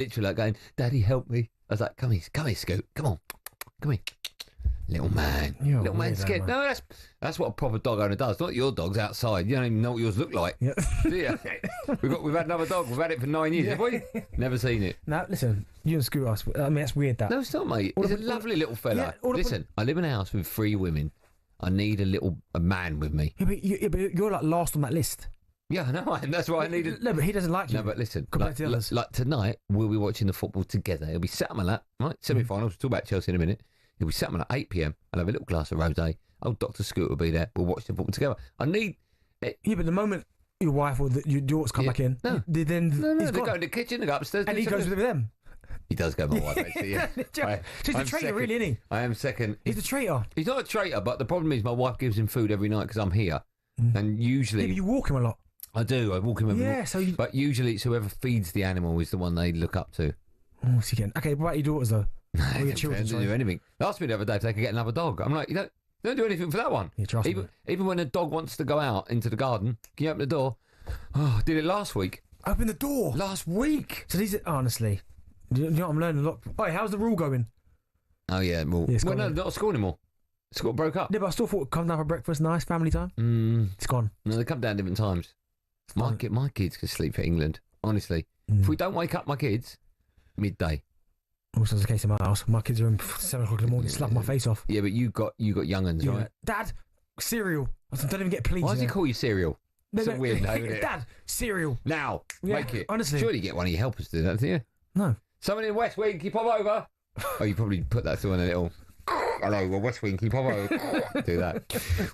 literally like going, Daddy, help me. I was like, come here, Scoot. Come on. Come here. Little man. Little man scared. Man. No, that's what a proper dog owner does. Not your dog's outside. You don't even know what yours look like. Yeah. Do you? We've had another dog. We've had it for 9 years, have we? Never seen it. No, listen, you and Scoot I mean, that's weird, that. No, it's not, mate. He's a lovely little fella. Listen, I live in a house with 3 women. I need a man with me. Yeah, but you're like last on that list. Yeah, I know. That's why I needed. No, but he doesn't like you. No, but listen. Compared to the others. Like tonight, we'll be watching the football together. He'll be sat on my lap, right? Semi-finals. We'll talk about Chelsea in a minute. He'll be sat on my lap 8 p.m. I'll have a little glass of rosé. Old Dr. Scoot will be there. We'll watch the football together. I need. Yeah, but the moment your wife or your daughters come back in, no, they go in the kitchen, they go upstairs, and he goes with them. He does go with my wife, actually. Yeah. He's a traitor, really, isn't he? I am second. He's a traitor. He's not a traitor, but the problem is my wife gives him food every night because I'm here, and usually. Yeah, but you walk him a lot. I do. I walk him every night. Yeah, so. But usually, it's whoever feeds the animal is the one they look up to. Oh, so okay, what about your daughters though? Or your children? They don't do anything. They asked me the other day if they could get another dog. I'm like, you don't do anything for that one. Yeah, trust me. Even when a dog wants to go out into the garden, can you open the door? Oh, I did it last week. Open the door last week. So these are, honestly, you know what, I'm learning a lot. Oh, how's the rule going? Oh yeah, no, not at school anymore. School broke up. Yeah, but I still thought come down for breakfast, nice family time. It's gone. No, they come down different times. My kids can sleep for England. Honestly, if we don't wake up my kids, midday. Also, the case in my house. My kids are in 7 o'clock in the morning, slap my face off. Yeah, but you got young uns, right? Dad, cereal. I don't even get pleased. Why does he call you cereal? That's a weird name, isn't it? Dad, cereal. Now, make it. Honestly. Surely you get one of your helpers to do that, do you? No. Someone in West Wing, can you pop over? Oh, you probably put that through on a little... Hello, well, West Wing, can you pop over? Do that.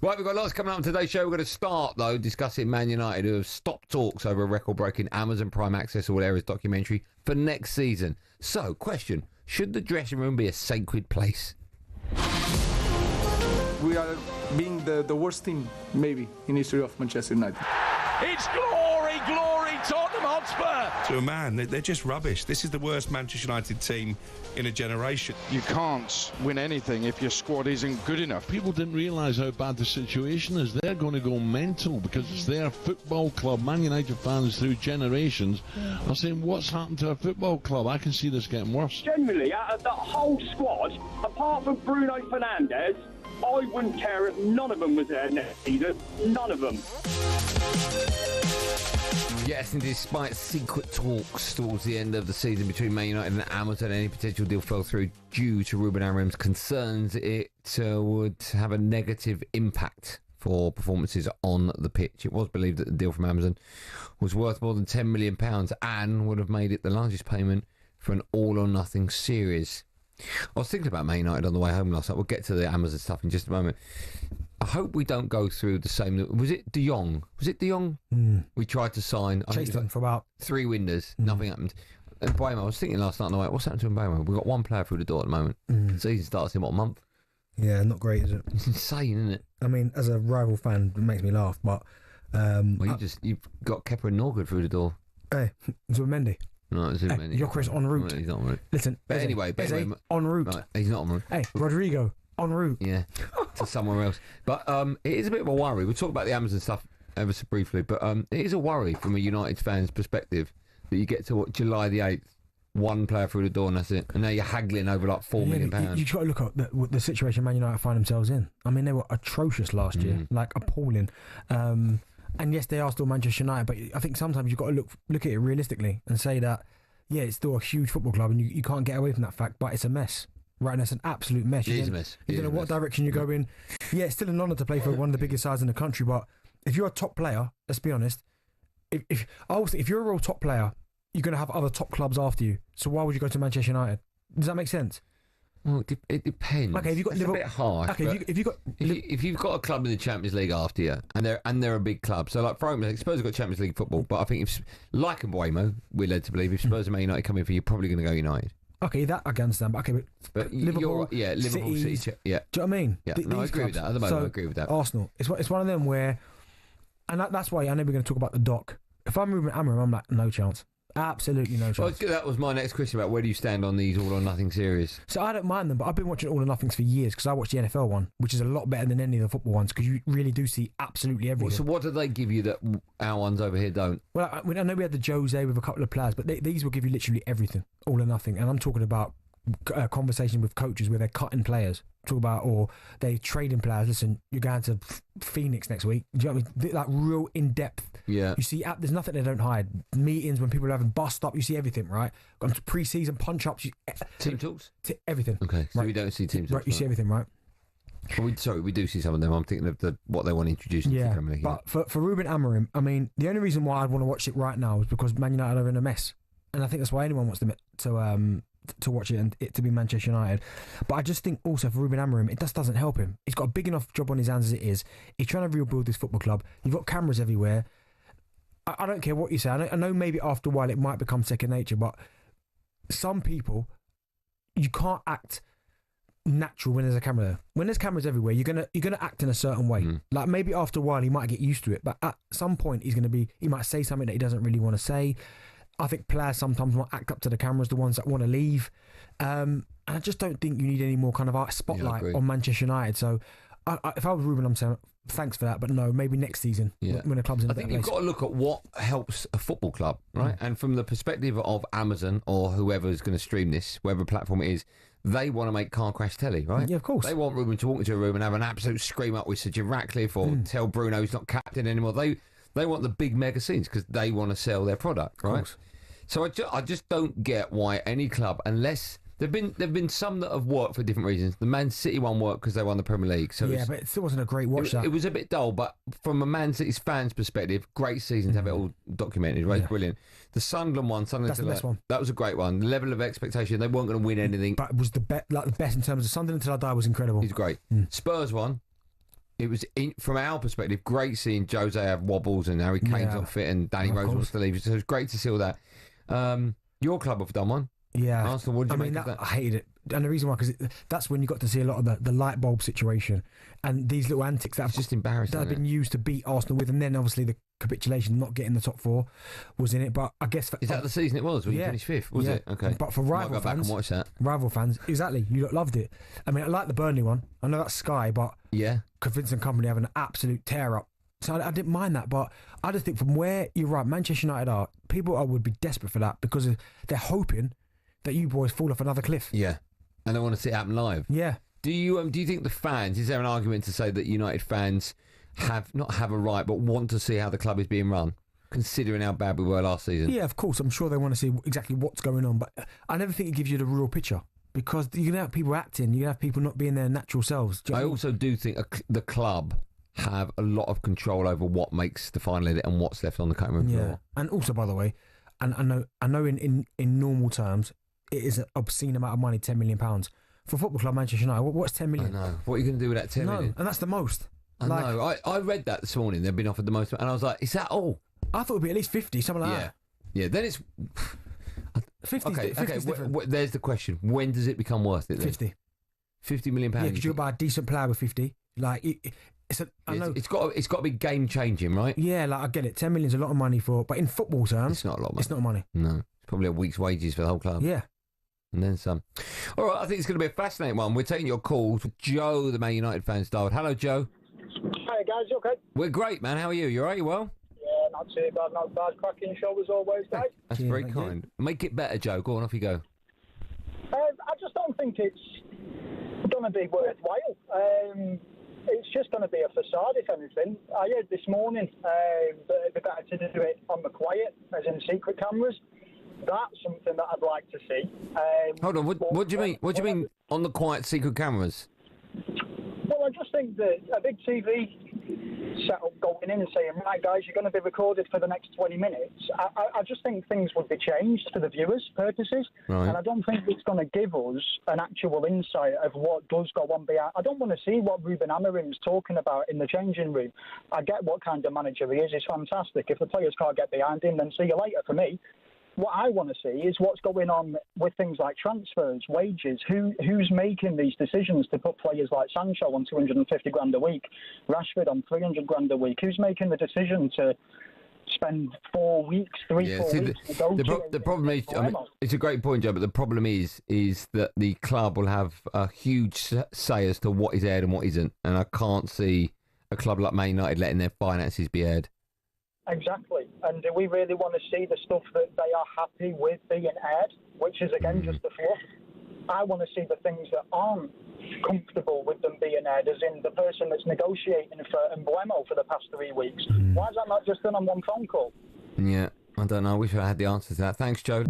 Right, we've got lots coming up on today's show. We're going to start, though, discussing Man United, who have stopped talks over a record-breaking Amazon Prime Access All Areas documentary for next season. So, question, should the dressing room be a sacred place? We are being the worst team, maybe, in history of Manchester United. It's glory, glory, Tottenham Hotspur! To a man, they're just rubbish. This is the worst Manchester United team in a generation. You can't win anything if your squad isn't good enough. People didn't realise how bad the situation is. They're going to go mental because it's their football club. Man United fans through generations are saying, what's happened to our football club? I can see this getting worse. Generally, out of that whole squad, apart from Bruno Fernandes, I wouldn't care if none of them was there next season. None of them. Yes, and despite secret talks towards the end of the season between Man United and Amazon, any potential deal fell through due to Ruben Amorim's concerns it would have a negative impact for performances on the pitch. It was believed that the deal from Amazon was worth more than £10 million and would have made it the largest payment for an all-or-nothing series. I was thinking about Man United on the way home last night. We'll get to the Amazon stuff in just a moment. I hope we don't go through the same... Was it De Jong? We tried to sign... Chased him for about... 3 windows. Nothing happened. And Bramo, I was thinking last night on the way, what's happened to Bramo? We've got 1 player through the door at the moment. The season starts in, what, a month? Yeah, not great, is it? It's insane, isn't it? I mean, as a rival fan, it makes me laugh, but... well, you've got Kepa and Norgard through the door. Hey, Zubimendi. No, it's Zubimendi. Gyökeres en route. No, he's not en route. Listen, but anyway, en route. Right, he's not en route. Hey, Rodrigo, en route. Yeah, to somewhere else. But it is a bit of a worry. We'll talk about the Amazon stuff ever so briefly, but it is a worry from a United fan's perspective that you get to July the 8th, 1 player through the door and that's it. And now you're haggling over like £4 million. You try to look at the situation Man United find themselves in. I mean, they were atrocious last year, like appalling. And yes, they are still Manchester United, but I think sometimes you've got to look at it realistically and say that, yeah, it's still a huge football club and you can't get away from that fact, but it's a mess. Right, and it's an absolute mess. It is a mess. You don't know what direction you go in. Yeah, it's still an honour to play for one of the biggest sides in the country, but if you're a top player, let's be honest, if you're a real top player, you're going to have other top clubs after you. So why would you go to Manchester United? Does that make sense? Well, it depends. Okay, if you've got Liverpool, a bit harsh. Okay, if you've got a club in the Champions League after you, and they're a big club, so like for example, Spurs have got Champions League football, but I think if like Mbuemo, we're led to believe if Spurs and Man United come in for you, you're probably going to go United. Okay, that I can understand, but Liverpool, Liverpool, City, yeah. Do you know what I mean? Yeah, no, I agree with that. At the moment, I agree with that. Arsenal, it's one of them where, and that's why I know we're going to talk about the doc. If I'm Ruben Amorim, I'm like, no chance. Absolutely no Well, chance. that was my next question about where do you stand on these all or nothing series. So I don't mind them, but I've been watching all or nothings for years because I watch the NFL one, which is a lot better than any of the football ones because you really do see absolutely everything. So what do they give you that our ones over here don't? Well, I know we had the Jose with a couple of players, but these will give you literally everything, all or nothing. And I'm talking about conversation with coaches where they're cutting players. Talk about, or they trading players. Listen, you're going to Phoenix next week. Do you know what I mean? Like real in depth. Yeah. You see, there's nothing they don't hide. Meetings when people are having bust up, you see everything, right? Gone to pre-season punch ups. Team talks. Everything. Okay, so right. we don't see team talks. Right, you see everything, right? Well, we do see some of them. I'm thinking of what they want to introduce into the Premier League. But for Ruben Amorim, I mean, the only reason why I'd want to watch it right now is because Man United are in a mess, and I think that's why anyone wants to watch it and it to be Manchester United. But I just think also for Ruben Amorim, it just doesn't help him. He's got a big enough job on his hands as it is. He's trying to rebuild this football club. You've got cameras everywhere. I don't care what you say. I know maybe after a while it might become second nature, but some people, you can't act natural when there's a camera there. When there's cameras everywhere, you're gonna act in a certain way. Like maybe after a while he might get used to it, but at some point he might say something that he doesn't really want to say. I think players sometimes want to act up to the cameras, the ones that want to leave. And I just don't think you need any more kind of art spotlight on Manchester United. So if I was Ruben, I'm saying thanks for that, but no, maybe next season when the club's in a better place. I think you've got to look at what helps a football club, right? And from the perspective of Amazon or whoever's going to stream this, whatever platform it is, they want to make car crash telly, right? Yeah, of course. They want Ruben to walk into a room and have an absolute scream up with Sir Jim Ratcliffe or tell Bruno he's not captain anymore. They want the big mega scenes because they want to sell their product, right? So I just don't get why any club, unless there've been some that have worked for different reasons. The Man City one worked because they won the Premier League. So but it still wasn't a great watch. It was a bit dull, but from a Man City's fans' perspective, great season to have it all documented. Right, brilliant. The Sunderland one, that's the best one. That was a great one. The level of expectation, they weren't going to win anything, but it was the best in terms of Sunderland Till I Die was incredible. He's great. Spurs one. It was, from our perspective, great seeing Jose have wobbles and Harry Kane's not fit and Danny Rose wants to leave. So it was great to see all that. Your club have done one. Yeah. Arsenal, what did you make of that? I hated it. And the reason why, because that's when you got to see a lot of the light bulb situation and these little antics that have just embarrassing. That have been used to beat Arsenal with, and then obviously the capitulation, not getting the top four, was in it. But I guess is that the season it was when you finished fifth? Was it? Okay. But for rival fans, go back and watch that. Rival fans, exactly. You loved it. I mean, I like the Burnley one. I know that's Sky, but Vincent Kompany having an absolute tear up. So I didn't mind that, but I just think from where you're right, Manchester United are, people would be desperate for that because they're hoping that you boys fall off another cliff. Yeah, and they want to see it happen live. Yeah. Do you think the fans? Is there an argument to say that United fans not have a right, but want to see how the club is being run, considering how bad we were last season? Yeah, of course. I'm sure they want to see exactly what's going on, but I never think it gives you the real picture because you're gonna have people acting, you're gonna have people not being their natural selves. I also do think the club have a lot of control over what makes the final edit and what's left on the cutting room floor. And also, by the way, and I know in normal terms, it is an obscene amount of money, £10 million. For Football Club Manchester United, what's 10 million? I know. What are you going to do with that 10 million? And that's the most. I know. I read that this morning. They've been offered the most, and I was like, is that all? I thought it'd be at least 50, something like that. Yeah, then it's 50. Okay. There's the question: when does it become worth it? Then? 50. £50 million. Yeah, because you'll buy a decent player with 50. Like I know it's got to be game changing, right? Yeah, like I get it. 10 million is a lot of money but in football terms, it's not a lot of money. It's not money. No, it's probably a week's wages for the whole club. Yeah. And then some. All right, I think it's going to be a fascinating one. We're taking your calls. Joe, the Man United fan's dialed. Hello, Joe. Hi, guys. You okay? We're great, man. How are you? You all right? You well? Yeah, not too bad. Not bad. Cracking show as always, guys. That's very kind. Make it better, Joe. Go on, off you go. I just don't think it's going to be worthwhile. It's just going to be a facade, if anything. I heard this morning that it'd be better to do it on the quiet, as in secret cameras. That's something that I'd like to see. Hold on, what do you mean? What do you mean on the quiet secret cameras? Well, I just think that a big TV setup going in and saying, right, guys, you're going to be recorded for the next 20 minutes. I just think things would be changed for the viewers' purposes. Right. And I don't think it's going to give us an actual insight of what does go on behind. I don't want to see what Ruben Amorim's talking about in the changing room. I get what kind of manager he is. He's fantastic. If the players can't get behind him, then see you later for me. What I want to see is what's going on with things like transfers, wages. Who's making these decisions to put players like Sancho on 250 grand a week, Rashford on 300 grand a week? Who's making the decision to spend 4 weeks, 4 weeks negotiating. The problem is, I mean, it's a great point, Joe, but the problem is that the club will have a huge say as to what is aired and what isn't, and I can't see a club like Man United letting their finances be aired. Exactly, and do we really want to see the stuff that they are happy with being aired, which is again just the fluff? I want to see the things that aren't comfortable with them being aired, as in the person that's negotiating for Emblemo for the past 3 weeks. Why is that not just done on one phone call? Yeah, I don't know. I wish I had the answer to that. Thanks, Joe.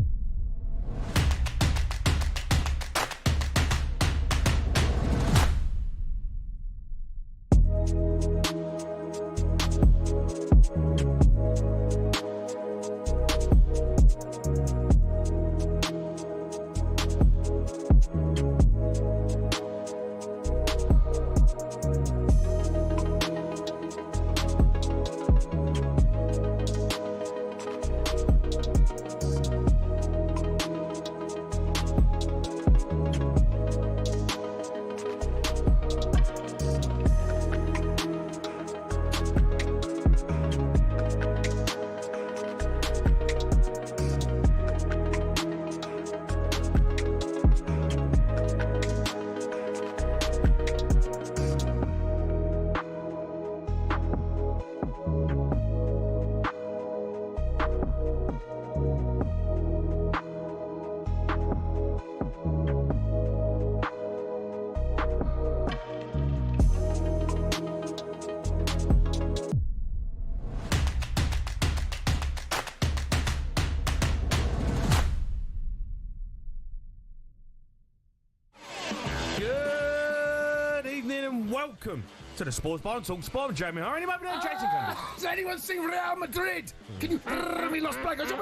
Welcome to the Sports Bar on talkSPORT. Jamie Hurry, over there, Jason Cundy. Has anyone seen Real Madrid? Can you me Los Blancos?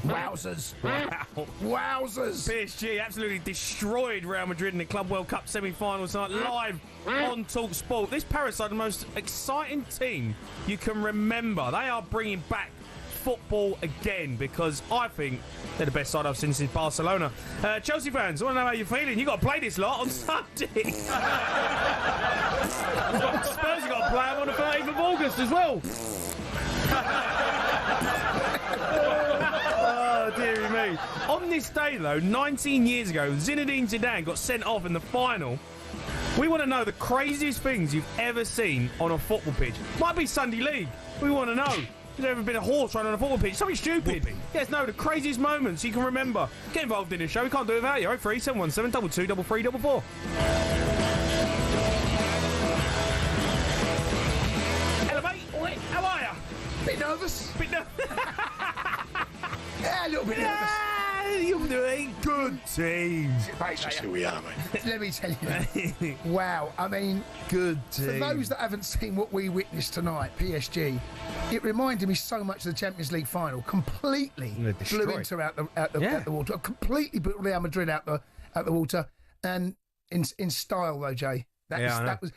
Wowzers. Wow. Wowzers. PSG absolutely destroyed Real Madrid in the Club World Cup semi-finals tonight, live on talkSPORT. This Paris are the most exciting team you can remember. They are bringing back football again, because I think they're the best side I've seen since Barcelona. Chelsea fans, I want to know how you're feeling. You got to play this lot on Sunday. Spurs have got to play them on the 13th of August as well. Oh, dearie me. On this day, though, 19 years ago, Zinedine Zidane got sent off in the final. We want to know the craziest things you've ever seen on a football pitch. Might be Sunday League. We want to know. Has there ever been a horse running on a football pitch? Something stupid. Yes, no, the craziest moments you can remember. Get involved in the show. We can't do it without you. 03717 22 33 Hello, mate. Oi, how are you? Bit nervous? Yeah, a little bit nervous. You're doing good team. That's just who we are, mate. Let me tell you. Wow, I mean, good team. For those that haven't seen what we witnessed tonight, PSG, it reminded me so much of the Champions League final. Completely blew Inter out the water. Completely blew Real Madrid out the water. And in style, though, Jay. That was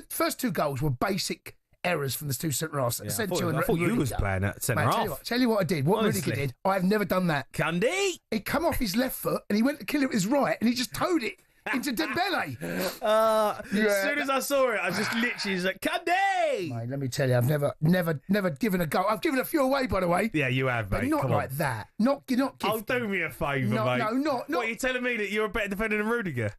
first two goals were basic errors from the two centre-halves. I thought you was playing at centre-half. Tell you what I did. What Rudiger did. I've never done that. Cundy! He come off his left foot and he went to kill it with his right and he just towed it into Dembele. As soon as I saw it, I just literally was like, Cundy! Mate, let me tell you, I've never given a goal. I've given a few away, by the way. Yeah, you have, mate. But not like that. Not gifted. Oh, do me a favour, mate. No, not. What, are you telling me that you're a better defender than Rudiger?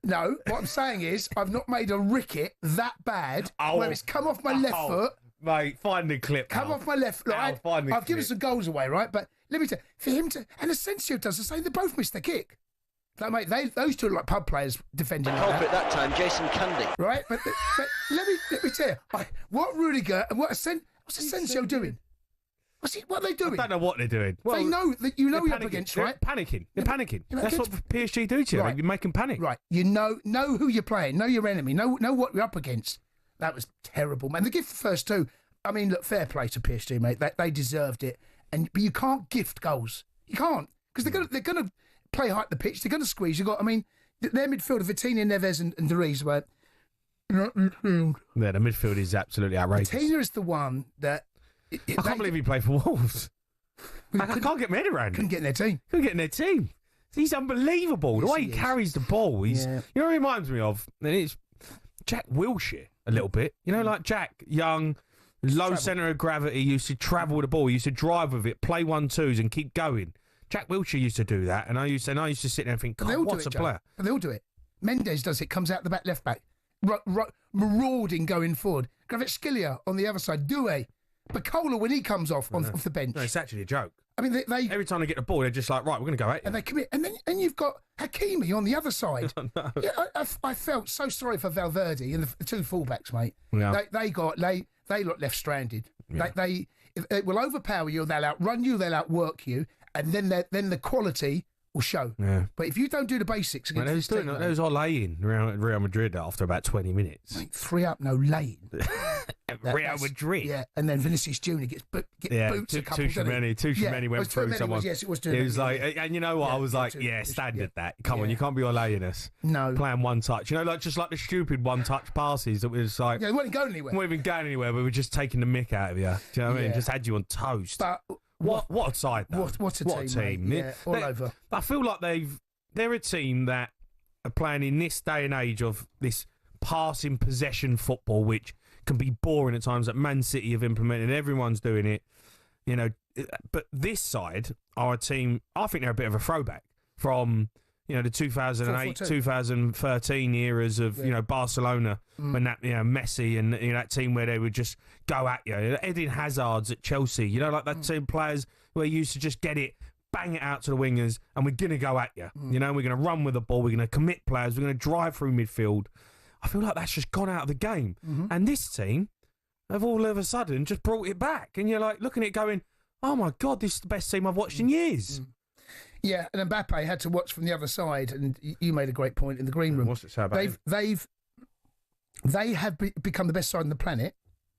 No, what I'm saying is I've not made a ricket that bad where it's come off my left foot. Mate, find the clip. Come off my left. Like, I've given some goals away, right? But let me tell you, for him to... And Asensio does the same. They both missed the kick. Like, mate, those two are like pub players defending. Culprit that time, Jason Cundy. Right? But let me tell you, what Rudiger and what's Asensio doing? What are they doing? I don't know what they're doing. Well, they know that you're up against, right? Panicking. They're panicking. That's what PSG do to you. Right. You make them panic. Right. You know who you're playing. Know your enemy. Know what you're up against. That was terrible, man. The gift the first two. I mean, look, fair play to PSG, mate. They deserved it. But you can't gift goals. You can't, because they're gonna play high up the pitch. They're gonna squeeze. Their midfielder, Vitinha, Neves, and Dries were. Yeah, the midfield is absolutely outrageous. Vitinha is the one that. I can't believe he played for Wolves. I can't get my head around it. Couldn't get in their team. He's unbelievable. The way he carries the ball. You know what he reminds me of? And it's Jack Wilshere a little bit. You know, like Jack, young, Low centre of gravity, used to travel the ball, used to drive with it, play 1-2s and keep going. Jack Wilshere used to do that, and I used to sit there and think, what's a player? But they all do it. Mendes does it, comes out the back, left back, marauding going forward. Kvaratskhelia on the other side, Doué. Bacola when he comes off the bench. No, it's actually a joke. I mean, they every time they get the ball, they're just like, right, we're going to go at you. And they commit. And then you've got Hakimi on the other side. Yeah, I felt so sorry for Valverde and the two fullbacks, mate. Yeah. They look left stranded. Yeah. They will overpower you. They'll outrun you. They'll outwork you. And then the quality will show. Yeah. But if you don't do the basics against this team, there was all laying Real Madrid after about 20 minutes. Mate, 3 up, no laying. Real Madrid. Yeah, and then Vinicius Junior gets boots a couple. Too went through someone. Yes, it was. It was like, and you know what? I was like, standard that. Come on, you can't be all laying us. No. Playing one touch. You know, just like the stupid one touch passes that was like. Yeah, they weren't going anywhere. We weren't even going anywhere. We were just taking the mick out of you. Do you know what I mean? Just had you on toast. But what a side, though. What a team. Mate. Yeah, all over. I feel like they're a team that are playing in this day and age of this passing possession football, which can be boring at times, that Man City have implemented. Everyone's doing it, you know. But this side are a team, I think they're a bit of a throwback from, you know, the 2008, 2013 eras of, you know, Barcelona, when that, you know, Messi and, you know, that team where they would just go at you. Eden Hazard's at Chelsea, you know, like that team players where you used to just get it, bang it out to the wingers, and we're going to go at you. You know, we're going to run with the ball, we're going to commit players, we're going to drive through midfield. I feel like that's just gone out of the game. And this team have all of a sudden just brought it back. And you're like looking at it going, oh my God, this is the best team I've watched in years. Yeah, and Mbappe had to watch from the other side, and you made a great point in the green room. What's it say about him? They have become the best side on the planet,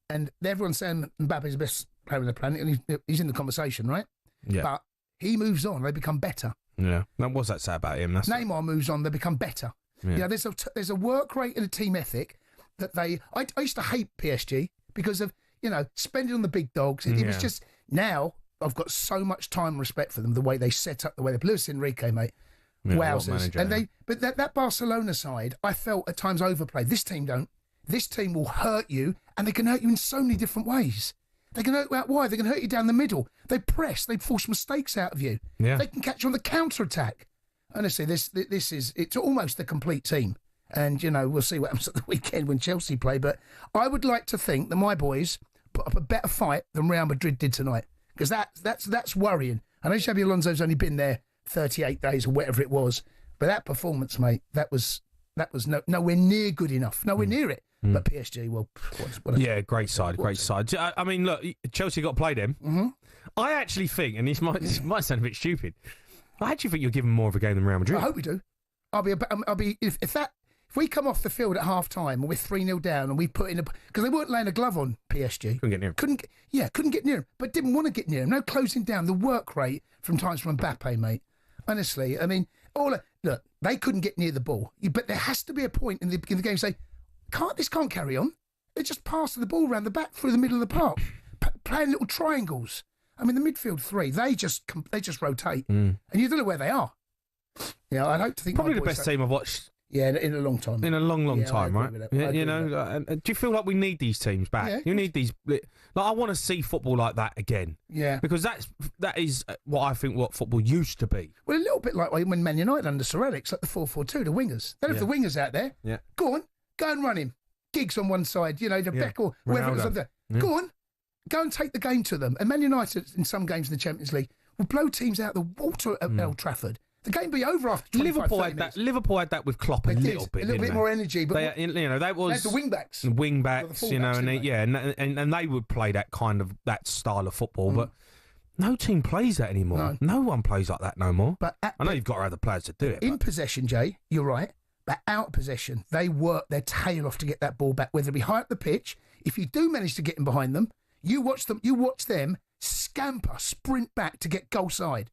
and everyone's saying Mbappe's the best player on the planet, and he's in the conversation, right? Yeah. But he moves on, they become better. Yeah. Now, what's that say about him? Neymar moves on, they become better. Yeah, there's a work rate and a team ethic that I used to hate PSG because of, you know, spending on the big dogs. It was just, now I've got so much time and respect for them, the way they set up, the way they play. Luis Enrique, mate. Yeah, wowzers. And but that Barcelona side, I felt at times overplayed. This team don't. This team will hurt you, and they can hurt you in so many different ways. They can hurt you out wide. They can hurt you down the middle. They press. They force mistakes out of you. Yeah. They can catch you on the counter-attack. Honestly, it's almost the complete team. And, you know, we'll see what happens at the weekend when Chelsea play. But I would like to think that my boys put up a better fight than Real Madrid did tonight. Because that's worrying. I know Xabi Alonso's only been there 38 days or whatever it was. But that performance, mate, that was nowhere near good enough. Nowhere near it. But PSG, well, great side. I mean, look, Chelsea got to play them. I actually think, and this might sound a bit stupid, I actually think you're giving more of a game than Real Madrid. I hope we do. I'll be if we come off the field at half time and we're 3-0 down and we put in because they weren't laying a glove on PSG. Couldn't get near him. Couldn't get near him, but didn't want to get near him. No closing down. The work rate from times from Mbappe, mate. Honestly, I mean, look, they couldn't get near the ball, but there has to be a point in the game say, this can't carry on. They just passed the ball around the back through the middle of the park, playing little triangles. I mean, the midfield three, they just rotate, and you don't know where they are. Yeah, I'd hope to think probably the best team I've watched. Yeah, in a long time. In a long time, right? Yeah, you know, do you feel like we need these teams back? Yeah, you need these. Like, I want to see football like that again. Yeah, because that is what I think what football used to be. Well, a little bit like when Man United under Sir Alex, like the 4-4-2, the wingers. They have the wingers out there. Yeah, go and run him. Giggs on one side, you know, the Beck or whoever it was on there. Go and take the game to them. And Man United, in some games in the Champions League, will blow teams out of the water at Old Trafford. The game be over after 25, Liverpool had that with Klopp a little bit more energy, but that was the wing backs, you know, and they would play that style of football, but no team plays that anymore. No one plays like that no more. But I know you've got to have the players to do it. In possession, Jay, you're right. But out of possession, they work their tail off to get that ball back, whether it be high up the pitch. If you do manage to get in behind them, you watch them scamper, sprint back to get goal side.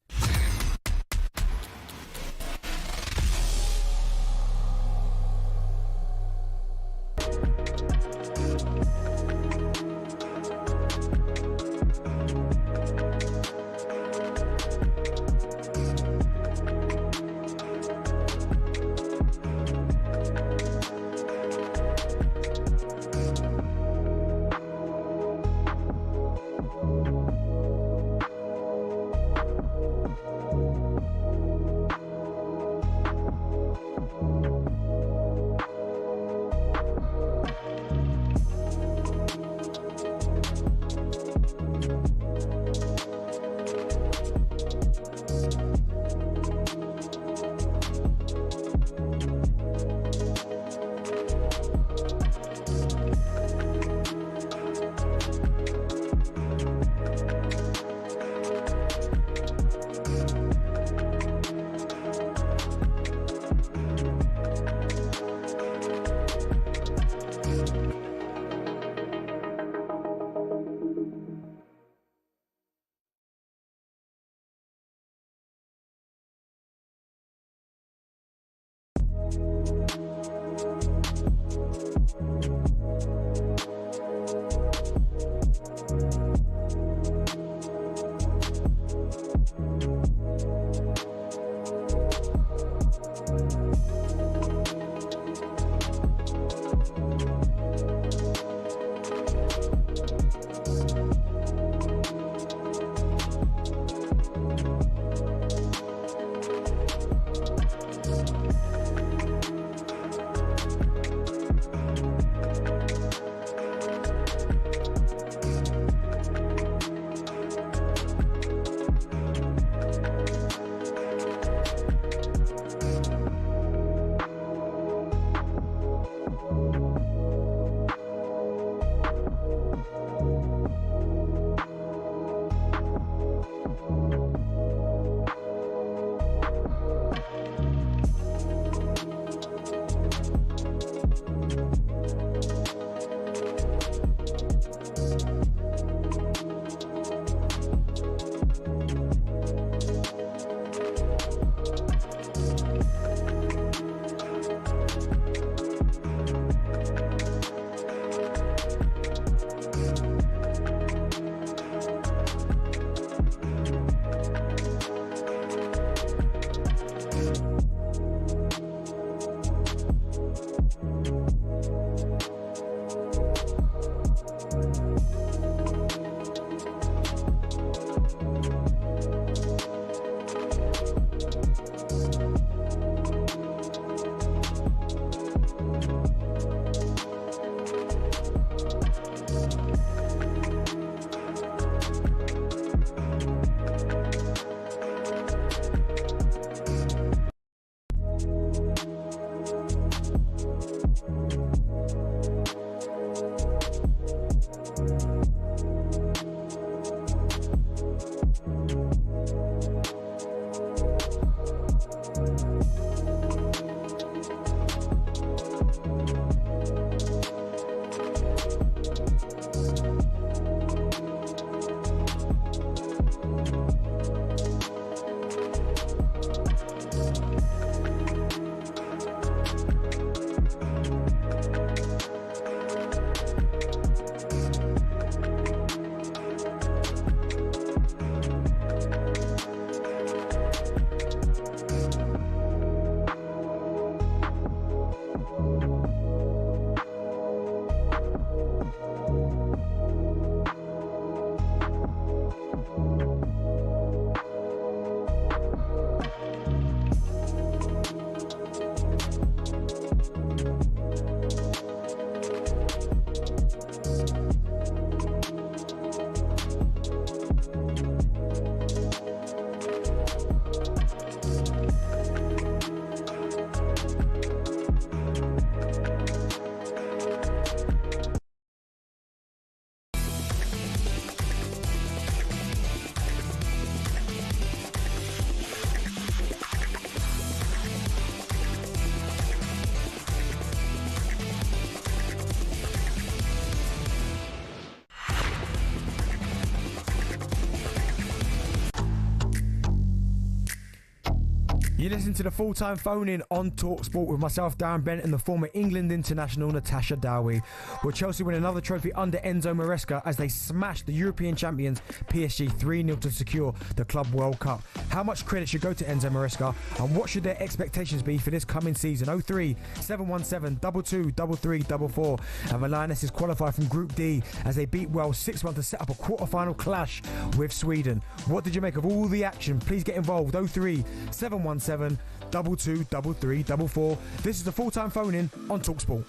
You listen to the full-time phone-in on talkSPORT with myself, Darren Bent, and the former England international Natasha Jones. Will Chelsea win another trophy under Enzo Maresca as they smashed the European champions PSG 3-0 to secure the Club World Cup? How much credit should go to Enzo Maresca, and what should their expectations be for this coming season? 03 717 22 3344. And the Lionesses qualify from Group D as they beat Wales 6-1 to set up a quarter-final clash with Sweden. What did you make of all the action? Please get involved. 03 717 22 3344. This is the full-time phone-in on talkSPORT.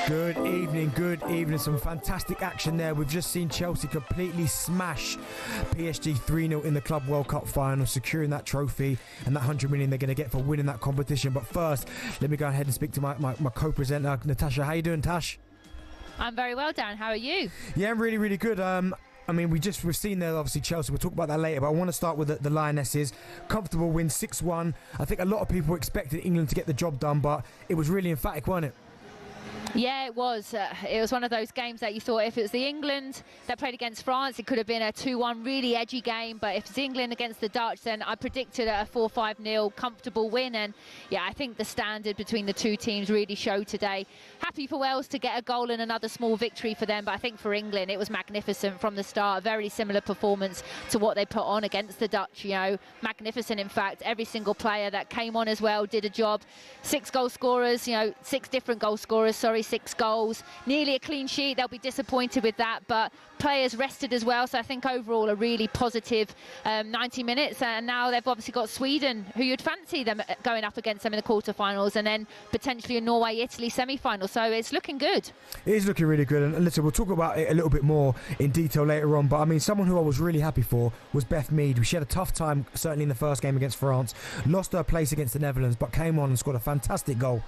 Good evening. Some fantastic action there. We've just seen Chelsea completely smash PSG 3-0 in the Club World Cup final, securing that trophy and that 100 million they're going to get for winning that competition. But first, let me go ahead and speak to my co-presenter, Natasha. How you doing, Tash? I'm very well, Darren. How are you? Yeah, I'm really good. I mean, we've seen there, obviously, Chelsea. We'll talk about that later, but I want to start with the Lionesses. Comfortable win, 6-1. I think a lot of people expected England to get the job done, but it was really emphatic, wasn't it? Yeah, it was. It was one of those games that you thought if it was the England that played against France, it could have been a 2-1 really edgy game. But if it's England against the Dutch, then I predicted a 4-5-0 comfortable win. And yeah, I think the standard between the two teams really showed today. Happy for Wales to get a goal and another small victory for them. But I think for England, it was magnificent from the start. A very similar performance to what they put on against the Dutch. You know, magnificent, in fact. Every single player that came on as well did a job. 6 goal scorers, 6 different goal scorers, 6 goals, nearly a clean sheet. They'll be disappointed with that, but players rested as well, so I think overall a really positive 90 minutes. And now they've obviously got Sweden, who you'd fancy them going up against them in the quarterfinals, and then potentially a Norway-Italy semi-final, so it's looking good. It is looking really good, and listen, we'll talk about it a little bit more in detail later on, but I mean, someone who I was really happy for was Beth Mead. She had a tough time, certainly in the first game against France, lost her place against the Netherlands, but came on and scored a fantastic goal.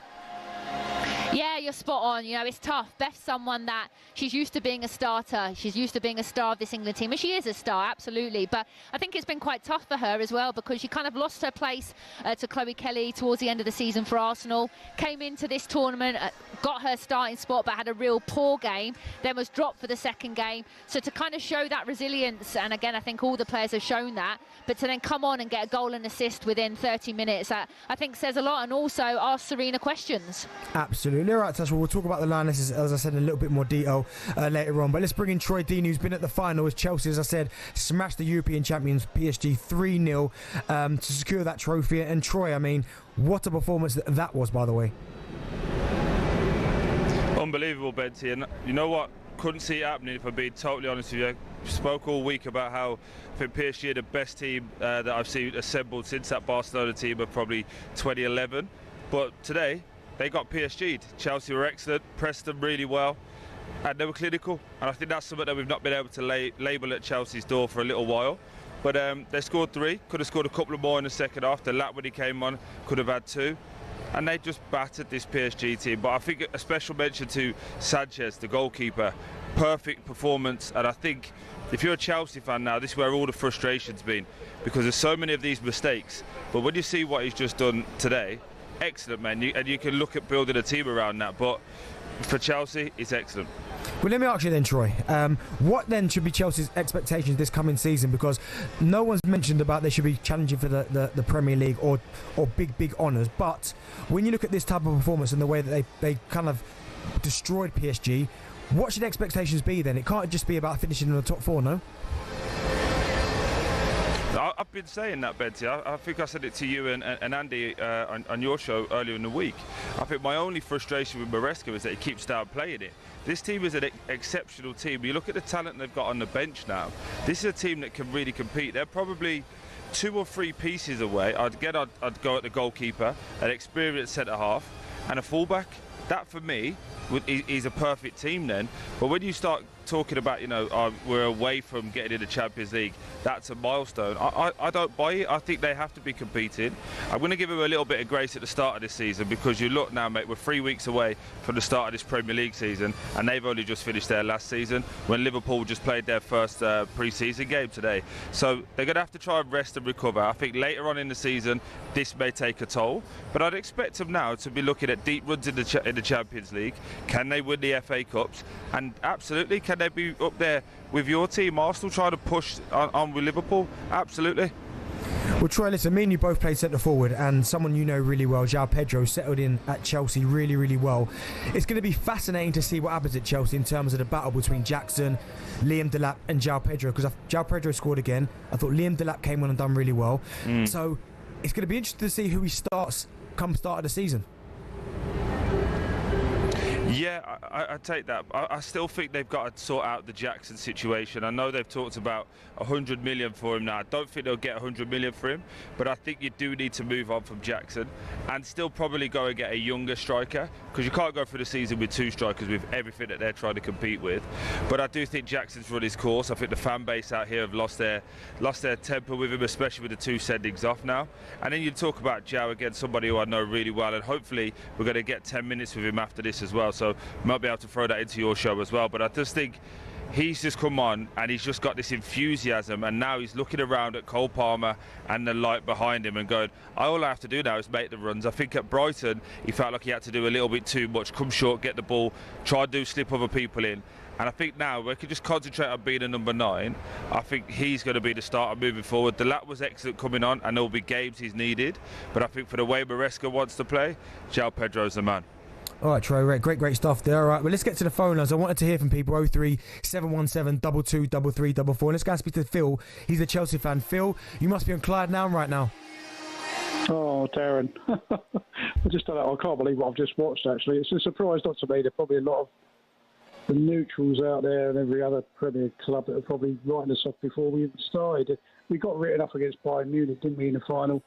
Yeah, you're spot on. It's tough. Beth's someone that she's used to being a starter. She's used to being a star of this England team, and she is a star, absolutely. But I think it's been quite tough for her as well, because she kind of lost her place to Chloe Kelly towards the end of the season for Arsenal. Came into this tournament, got her starting spot, but had a real poor game. Then was dropped for the second game. So to kind of show that resilience, and again, I think all the players have shown that, but to then come on and get a goal and assist within 30 minutes, I think says a lot, and also ask Serena questions. Absolutely. All right, Tash, we'll talk about the Lionesses, as I said, in a little bit more detail later on. But let's bring in Troy Dean, who's been at the final as Chelsea, as I said, smashed the European champions PSG 3-0 to secure that trophy. And Troy, I mean, what a performance that was, by the way. Unbelievable, Benty. And you know what? Couldn't see it happening, if I'm being totally honest with you. Spoke all week about how I think PSG are the best team that I've seen assembled since that Barcelona team of probably 2011. But today, they got PSG'd. Chelsea were excellent, pressed them really well, and they were clinical. And I think that's something that we've not been able to label at Chelsea's door for a little while. But they scored 3, could have scored a couple of more in the second half. The lap when he came on could have had 2. And they just battered this PSG team. But I think a special mention to Sanchez, the goalkeeper. Perfect performance. And I think if you're a Chelsea fan now, this is where all the frustration's been, because there's so many of these mistakes. But when you see what he's just done today, excellent, man. And you can look at building a team around that. But for Chelsea, it's excellent. Well, let me ask you then, Troy. What then should be Chelsea's expectations this coming season? Because no one's mentioned about they should be challenging for the Premier League or big honours. But when you look at this type of performance and the way that they kind of destroyed PSG, what should expectations be then? It can't just be about finishing in the top 4, no? I've been saying that, Benty. I think I said it to you and Andy on your show earlier in the week. I think my only frustration with Maresca is that he keeps downplaying it. This team is an exceptional team. You look at the talent they've got on the bench now. This is a team that can really compete. They're probably 2 or 3 pieces away. I'd go at the goalkeeper, an experienced centre-half, and a fullback. That, for me, is a perfect team then. But when you start talking about, we're away from getting in the Champions League, that's a milestone. I don't buy it. I think they have to be competing. I'm going to give them a little bit of grace at the start of this season, because you look now, mate, we're 3 weeks away from the start of this Premier League season, and they've only just finished their last season when Liverpool just played their first pre-season game today. So they're going to have to try and rest and recover. I think later on in the season, this may take a toll, but I'd expect them now to be looking at deep runs in the Champions League. Can they win the FA Cups? And absolutely, can they be up there with your team, Arsenal, trying to push on with Liverpool? Absolutely. Well, Troy, listen, me and you both played centre forward, and someone you know really well, João Pedro, settled in at Chelsea really, really well. It's going to be fascinating to see what happens at Chelsea in terms of the battle between Jackson, Liam Delap and João Pedro, because João Pedro scored again. I thought Liam Delap came on and done really well. So it's going to be interesting to see who he starts come start of the season. Yeah, I take that. I still think they've got to sort out the Jackson situation. I know they've talked about 100 million for him now. I don't think they'll get 100 million for him, but I think you do need to move on from Jackson and still probably go and get a younger striker, because you can't go through the season with two strikers with everything that they're trying to compete with. But I do think Jackson's run his course. I think the fan base out here have lost their temper with him, especially with the two sendings off now. And then you talk about João again, somebody who I know really well, and hopefully we're going to get 10 minutes with him after this as well. So might be able to throw that into your show as well. But I just think he's just come on and he's just got this enthusiasm, and now he's looking around at Cole Palmer and the light behind him and going, all I have to do now is make the runs. I think at Brighton he felt like he had to do a little bit too much, come short, get the ball, try to slip other people in. And I think now we can just concentrate on being a number 9. I think he's going to be the starter moving forward. The lat was excellent coming on, and there will be games he's needed, but I think for the way Maresca wants to play, João Pedro's the man. All right, Troy, great stuff there. All right, well, let's get to the phone lines. I wanted to hear from people. 03 717 223344. Let's go and speak to Phil. He's a Chelsea fan. Phil, you must be on Clyde now right now. Oh, Darren. I just don't know. I can't believe what I've just watched, actually. It's a surprise, not to me. There are probably a lot of the neutrals out there and every other Premier club that are probably writing us off before we even started. We got written up against Bayern Munich, didn't we, in the final?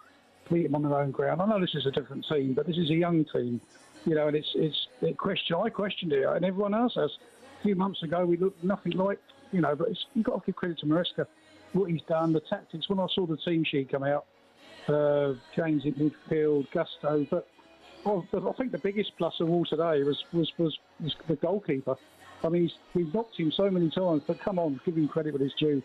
Beat them on their own ground. I know this is a different team, but this is a young team. You know, and I questioned it, and everyone else has. A few months ago, we looked nothing like, you know, but you've got to give credit to Maresca, what he's done, the tactics. When I saw the team sheet come out, James in midfield, Gusto, but I think the biggest plus of all today was the goalkeeper. I mean, we've knocked him so many times, but come on, give him credit with his due.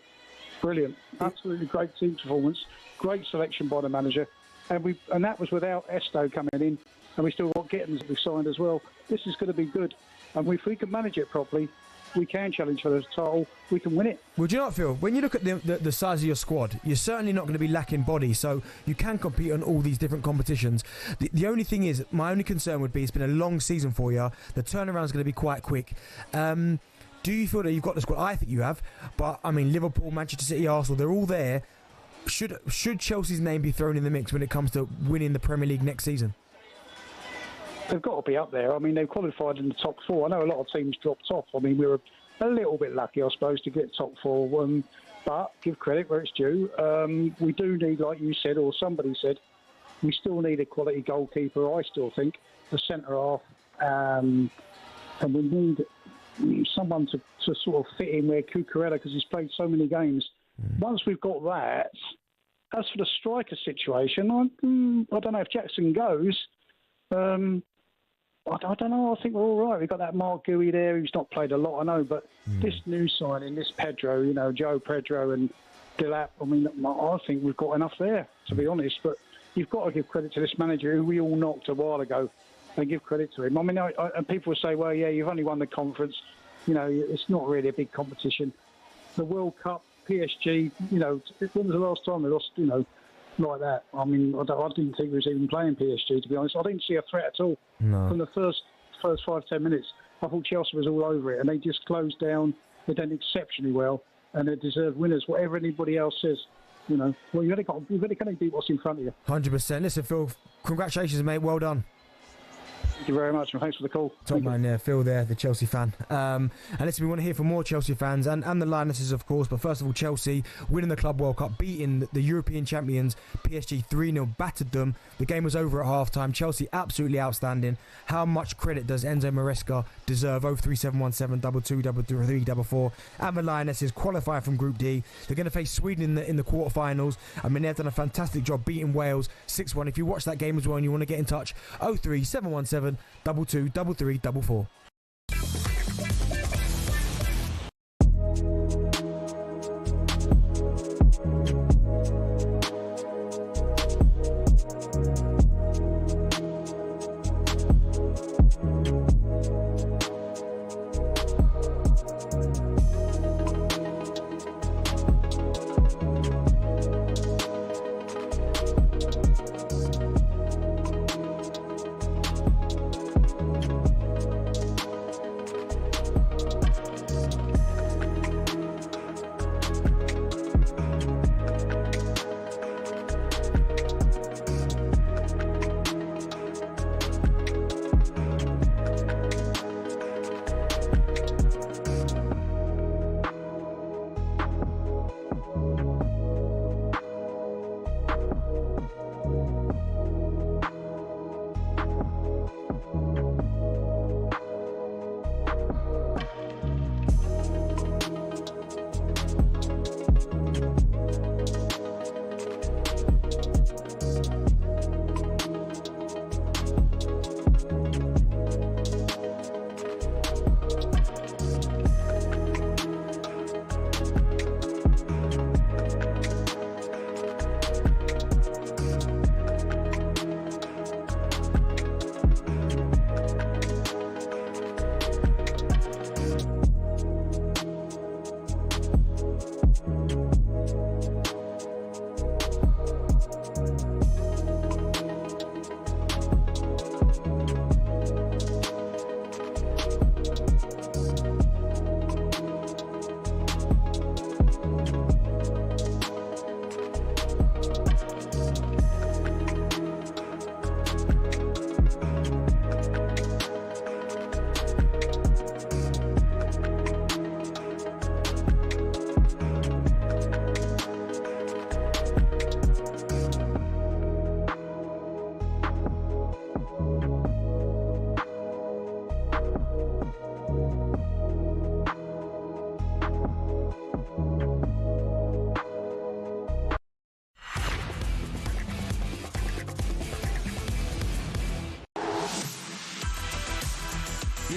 Brilliant, absolutely great team performance, great selection by the manager, and that was without Esto coming in. And we still got Gittins that we signed as well. This is going to be good. And if we can manage it properly, we can challenge for the title. We can win it. Well, do you know what, Phil? When you look at the size of your squad, you're certainly not going to be lacking body, so you can compete on all these different competitions. The only thing is, my only concern would be, it's been a long season for you. The turnaround's going to be quite quick. Do you feel that you've got the squad? I think you have. But, I mean, Liverpool, Manchester City, Arsenal, they're all there. Should Chelsea's name be thrown in the mix when it comes to winning the Premier League next season? They've got to be up there. I mean, they've qualified in the top 4. I know a lot of teams dropped off. I mean, we were a little bit lucky, I suppose, to get top 4. But give credit where it's due. We do need, like you said, or somebody said, we still need a quality goalkeeper, I still think, the centre-half. And we need someone to sort of fit in where Cucurella, because he's played so many games. Once we've got that, as for the striker situation, I don't know if Jackson goes. I don't know. I think we're all right. We've got that Mark Gui there. He's not played a lot, I know. But this new signing, this Pedro, you know, João Pedro and Delap, I mean, I think we've got enough there, to be honest. But you've got to give credit to this manager who we all knocked a while ago and give credit to him. I mean, and people will say, well, yeah, you've only won the conference. You know, it's not really a big competition. The World Cup, PSG, you know, when was the last time they lost, you know, like that? I mean, I didn't think we was even playing PSG, to be honest. I didn't see a threat at all. No. From the first 5-10 minutes. I thought Chelsea was all over it, and they just closed down. They done exceptionally well, and they deserve winners, whatever anybody else says. You know, well, you've only got to beat what's in front of you. 100%. Listen, Phil, congratulations, mate. Well done. Thank you very much, and thanks for the call. Top man there, Phil there, the Chelsea fan. And listen, we want to hear from more Chelsea fans and the Lionesses, of course. But first of all, Chelsea winning the Club World Cup, beating the European champions PSG 3-0, battered them. The game was over at half-time. Chelsea absolutely outstanding. How much credit does Enzo Maresca deserve? 03717 223344. And the Lionesses qualify from Group D. They're going to face Sweden in the quarterfinals. I mean, they've done a fantastic job beating Wales 6-1. If you watch that game as well and you want to get in touch, 03717 223344.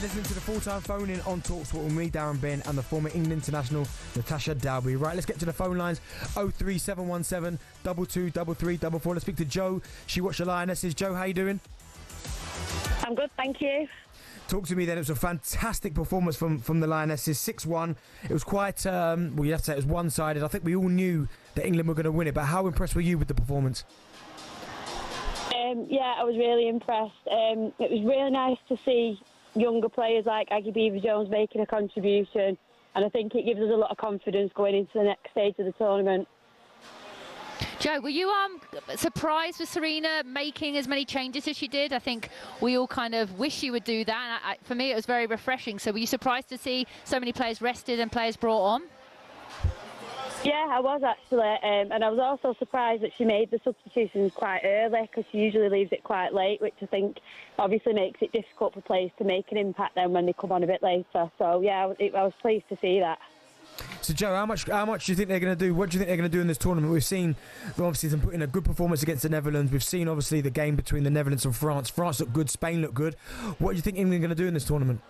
You're listening to the full-time phone-in on talkSPORT with me, Darren Ben, and the former England international, Natasha Jones. Right, let's get to the phone lines. 03717 223344. Let's speak to Jo. She watched the Lionesses. Jo, how you doing? I'm good, thank you. Talk to me then. It was a fantastic performance from the Lionesses, 6-1. It was quite, well, you have to say it was one-sided. I think we all knew that England were going to win it, but how impressed were you with the performance? Yeah, I was really impressed. It was really nice to see younger players like Aggie Beaver-Jones making a contribution, and I think it gives us a lot of confidence going into the next stage of the tournament. Jo, were you surprised with Serena making as many changes as she did? I think we all kind of wish she would do that. And for me, it was very refreshing. So were you surprised to see so many players rested and players brought on? Yeah, I was actually, and I was also surprised that she made the substitutions quite early, because she usually leaves it quite late, which I think obviously makes it difficult for players to make an impact then when they come on a bit later. So yeah, I was pleased to see that. So Jo, how much do you think they're going to do? What do you think they're going to do in this tournament? We've seen obviously them put in a good performance against the Netherlands. We've seen obviously the game between the Netherlands and France. France looked good, Spain looked good. What do you think England are going to do in this tournament?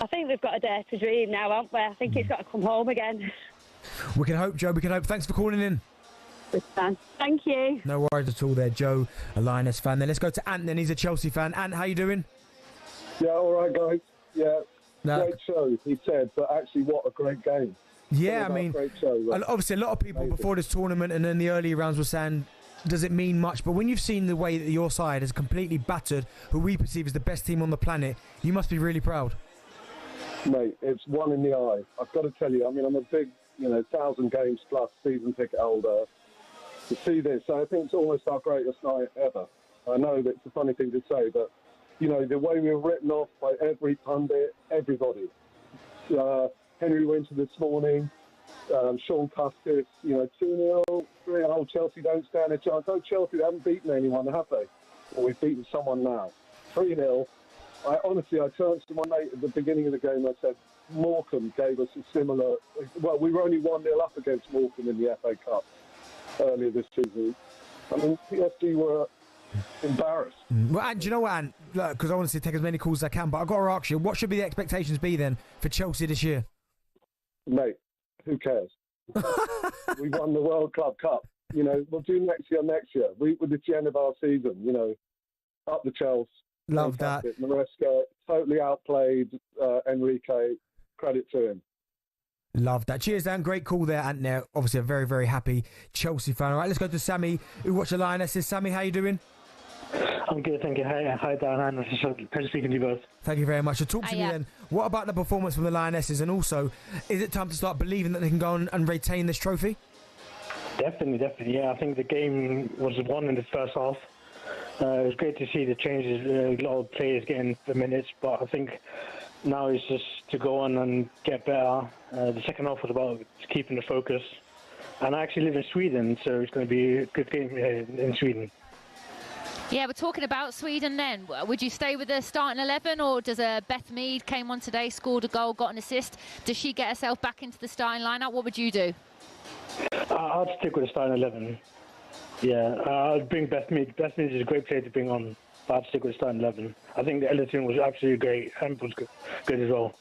I think they've got a dare to dream now, haven't we? I think it's got to come home again. We can hope, Jo. We can hope. Thanks for calling in. Thank you. No worries at all there, Jo, a Lioness fan. Then let's go to Ant. Then he's a Chelsea fan. Ant, how you doing? Yeah, all right, guys. Yeah, great show, he said, but actually, what a great game. Yeah, I mean, great show, right? Obviously, a lot of people before this tournament and in the early rounds were saying, does it mean much? But when you've seen the way that your side has completely battered who we perceive as the best team on the planet, you must be really proud. Mate, it's one in the eye. I've got to tell you, I mean, I'm a big, 1,000 games plus season ticket holder. To see this, I think it's almost our greatest night ever. I know that's a funny thing to say, but, the way we were written off by every pundit, everybody. Henry Winter this morning, Sean Custis, 2-0, 3-0, Chelsea don't stand a chance. Oh, Chelsea, they haven't beaten anyone, have they? Well, we've beaten someone now. 3-0. I turned to my mate at the beginning of the game. I said, Morecambe gave us a similar... Well, we were only 1-0 up against Morecambe in the FA Cup earlier this season. I mean, PSG were embarrassed. Well, Ant, do you know what, Ant? Because I want to take as many calls as I can, but I've got to ask you, what should be the expectations be then for Chelsea this year? Mate, who cares? We won the World Club Cup. We'll do next year. We were the gem of our season, up the Chelsea. Love that. Maresca totally outplayed Enrique. Credit to him. Love that. Cheers, Dan. Great call there, Ant. Now, obviously, a very, very happy Chelsea fan. All right, let's go to Sammy, who watched the Lionesses. Sammy, how you doing? I'm good, thank you. Hi, Dan. It's a pleasure speaking to you both. Thank you very much. So talk to me then. What about the performance from the Lionesses? And also, is it time to start believing that they can go and retain this trophy? Definitely. Yeah, I think the game was won in the first half. It was great to see the changes, a lot of players getting the minutes, but I think now it's just to go on and get better. The second half was about keeping the focus. And I actually live in Sweden, so it's going to be a good game in Sweden. Yeah, we're talking about Sweden then. Would you stay with the starting 11, or does Beth Mead came on today, scored a goal, got an assist? Does she get herself back into the starting lineup? What would you do? I'd stick with the starting 11. Yeah, I'd bring Beth Mead. Beth Mead is a great player to bring on, but I'd stick with the starting 11. I think the other team was absolutely great and was good as well.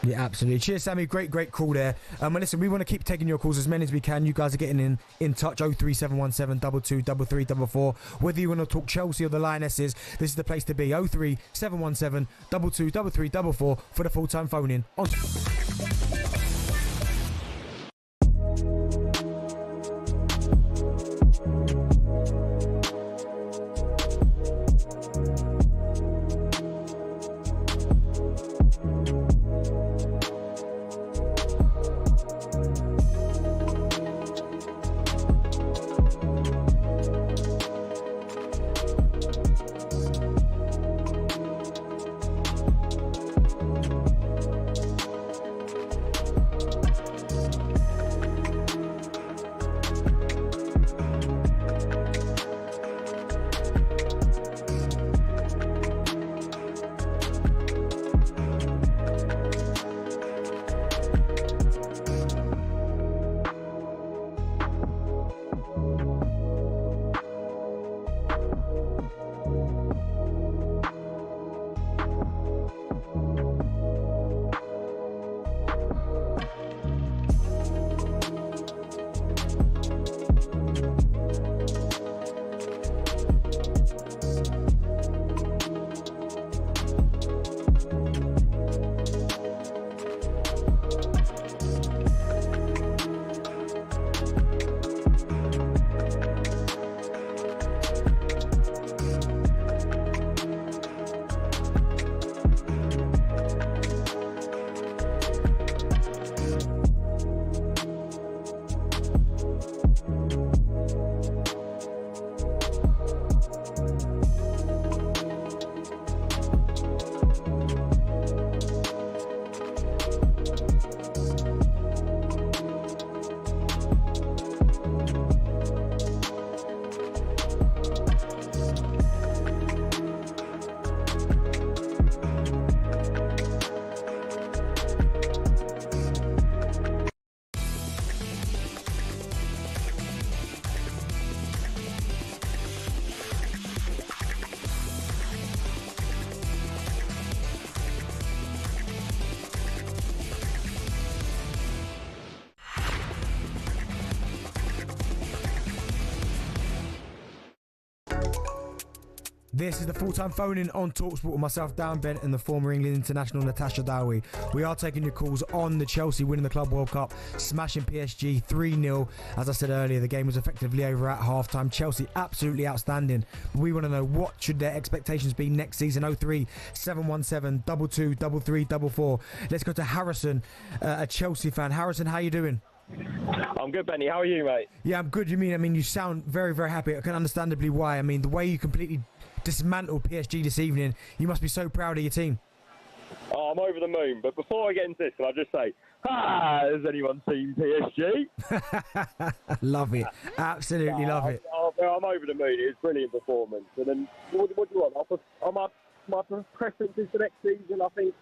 Yeah, absolutely. Cheers, Sammy. Great call there. Well, listen, we want to keep taking your calls as many as we can. You guys are getting in touch. 03717 223344. Whether you want to talk Chelsea or the Lionesses, this is the place to be. 03717 223344 for the full-time phone-in. This is the full-time phone-in on talkSPORT with myself, Darren Bent, and the former England international Natasha Jones. We are taking your calls on the Chelsea winning the Club World Cup, smashing PSG 3-0. As I said earlier, the game was effectively over at half-time. Chelsea absolutely outstanding. We want to know, what should their expectations be next season? 03 717 22 33 44. Let's go to Harrison, a Chelsea fan. Harrison, how you doing? I'm good, Benny. How are you, mate? Yeah, I'm good. You sound very, very happy. I can understandably why. I mean, the way you completely dismantled PSG this evening, you must be so proud of your team. Oh, I'm over the moon. But before I get into this, can I just say, has anyone seen PSG? Love it. Absolutely love it. I'm over the moon. It was a brilliant performance. And then, what do you want? My preferences for next season, I think,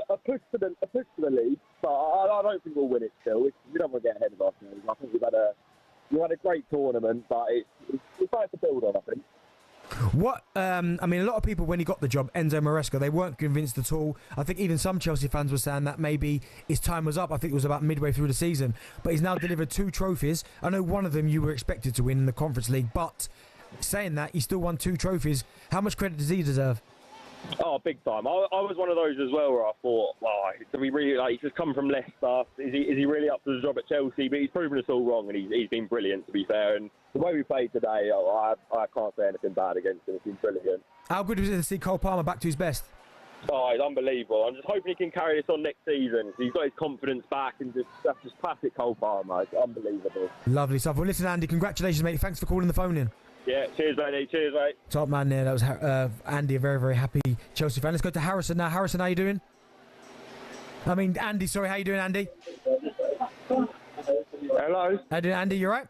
a push for the league. But I don't think we'll win it still. We don't want to get ahead of ourselves. I think we've had a great tournament, but it's nice to build on, I think. What a lot of people, when he got the job, Enzo Maresca, they weren't convinced at all. I think even some Chelsea fans were saying that maybe his time was up. I think it was about midway through the season, but he's now delivered 2 trophies. I know one of them you were expected to win in the Conference League, but saying that, he still won 2 trophies. How much credit does he deserve? Oh, big time. I was one of those as well where I thought, do we really, he's just come from Leicester. Is he really up to the job at Chelsea? But he's proven us all wrong, and he's been brilliant, to be fair. And the way we played today, I can't say anything bad against him. It's been brilliant. How good was it to see Cole Palmer back to his best? Oh, it's unbelievable. I'm just hoping he can carry this on next season. He's got his confidence back, and that's just classic Cole Palmer. It's unbelievable. Lovely stuff. Well, listen, Andy, congratulations, mate. Thanks for calling the phone in. Yeah, cheers, mate. Cheers, mate. Top man there. That was Andy, a very, very happy Chelsea fan. Let's go to Harrison now. Harrison, how you doing? Andy, sorry. How you doing, Andy? Hello. How you doing, Andy? You all right?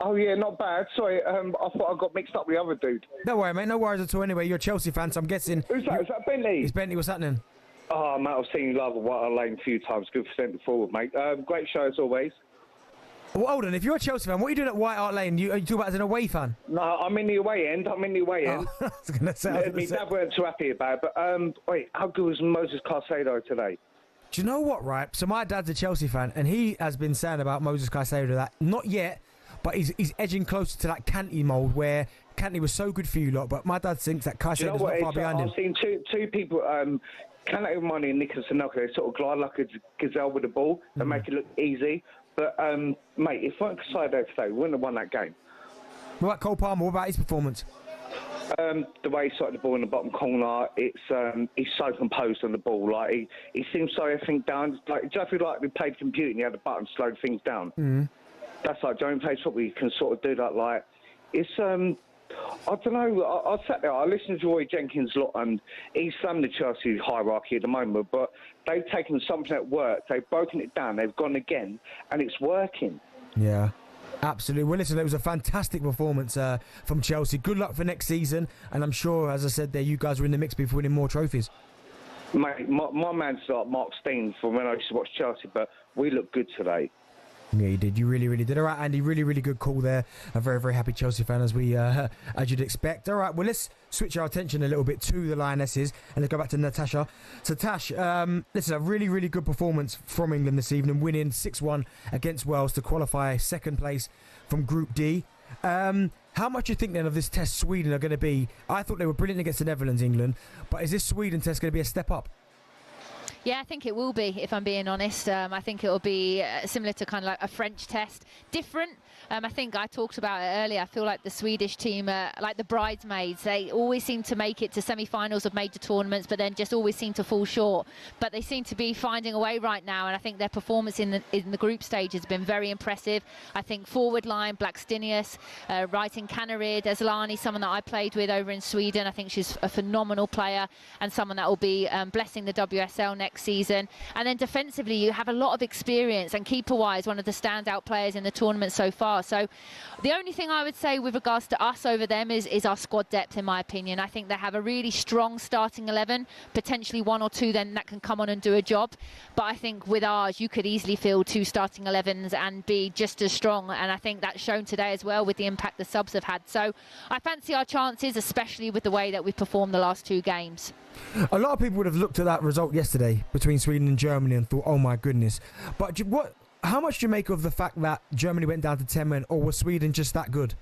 Oh, yeah, not bad. Sorry, I thought I got mixed up with the other dude. Don't worry, mate. No worries at all. Anyway, you're a Chelsea fan, so I'm guessing... Who's that? Is that Bentley? It's Bentley. What's happening? Oh, mate, I've seen you live at White Hart Lane a few times. Good for centre forward, mate. Great show as always. Well, hold on. If you're a Chelsea fan, what are you doing at White Hart Lane? You talk about as an away fan? No, I'm in the away end. I was going to say... My dad weren't too happy about it, but wait, how good was Moses Caicedo today? Do you know what, right? So my dad's a Chelsea fan, and he has been saying about Moses Caicedo that, not yet, but he's edging closer to that Kanté mould, where Kanté was so good for you lot, but my dad thinks that Caicedo's not far behind him. I've seen two people, Kanté and Nicolas Anelka, they sort of glide like a gazelle with the ball and make it look easy. But, mate, if weren't Caicedo today, we wouldn't have won that game. What about Cole Palmer? What about his performance? The way he started the ball in the bottom corner, he's so composed on the ball. Like he seems so everything down. Like, just feel like we played computer and he had a button slowed things down. Mm-hmm. That's like Joan plays football. You can sort of do that. Like it's I don't know. I sat there. I listened to Roy Jenkins a lot, and he's done the Chelsea hierarchy at the moment. But they've taken something that worked. They've broken it down. They've gone again, and it's working. Yeah. Absolutely. Well, listen, it was a fantastic performance from Chelsea. Good luck for next season, and I'm sure, as I said there, you guys are in the mix before winning more trophies. Mate, my man's like Mark Steen from when I used to watch Chelsea, but we look good today. Yeah, you did. You really, really did. All right, Andy, really, really good call there. A very, very happy Chelsea fan, as you'd expect. All right, well, let's switch our attention a little bit to the Lionesses, and let's go back to Natasha. So, Tash, listen, a really, really good performance from England this evening, winning 6-1 against Wales to qualify second place from Group D. How much do you think, then, of this test Sweden are going to be? I thought they were brilliant against the Netherlands, England, but is this Sweden test going to be a step up? Yeah, I think it will be, if I'm being honest. I think it will be similar to kind of like a French test. Different. I think I talked about it earlier. I feel like the Swedish team, like the bridesmaids, they always seem to make it to semi-finals of major tournaments, but then just always seem to fall short. But they seem to be finding a way right now, and I think their performance in the group stage has been very impressive. I think forward line, Blackstenius, right in Canarid, Deslani, someone that I played with over in Sweden. I think she's a phenomenal player and someone that will be blessing the WSL next season. And then defensively, you have a lot of experience, and keeper-wise, one of the standout players in the tournament so far. So the only thing I would say with regards to us over them is our squad depth, in my opinion. I think they have a really strong starting 11, potentially one or two then that can come on and do a job. But I think with ours, you could easily field 2 starting 11s and be just as strong. And I think that's shown today as well with the impact the subs have had. So I fancy our chances, especially with the way that we've performed the last 2 games. A lot of people would have looked at that result yesterday between Sweden and Germany and thought, oh my goodness. But how much do you make of the fact that Germany went down to 10 men, or was Sweden just that good?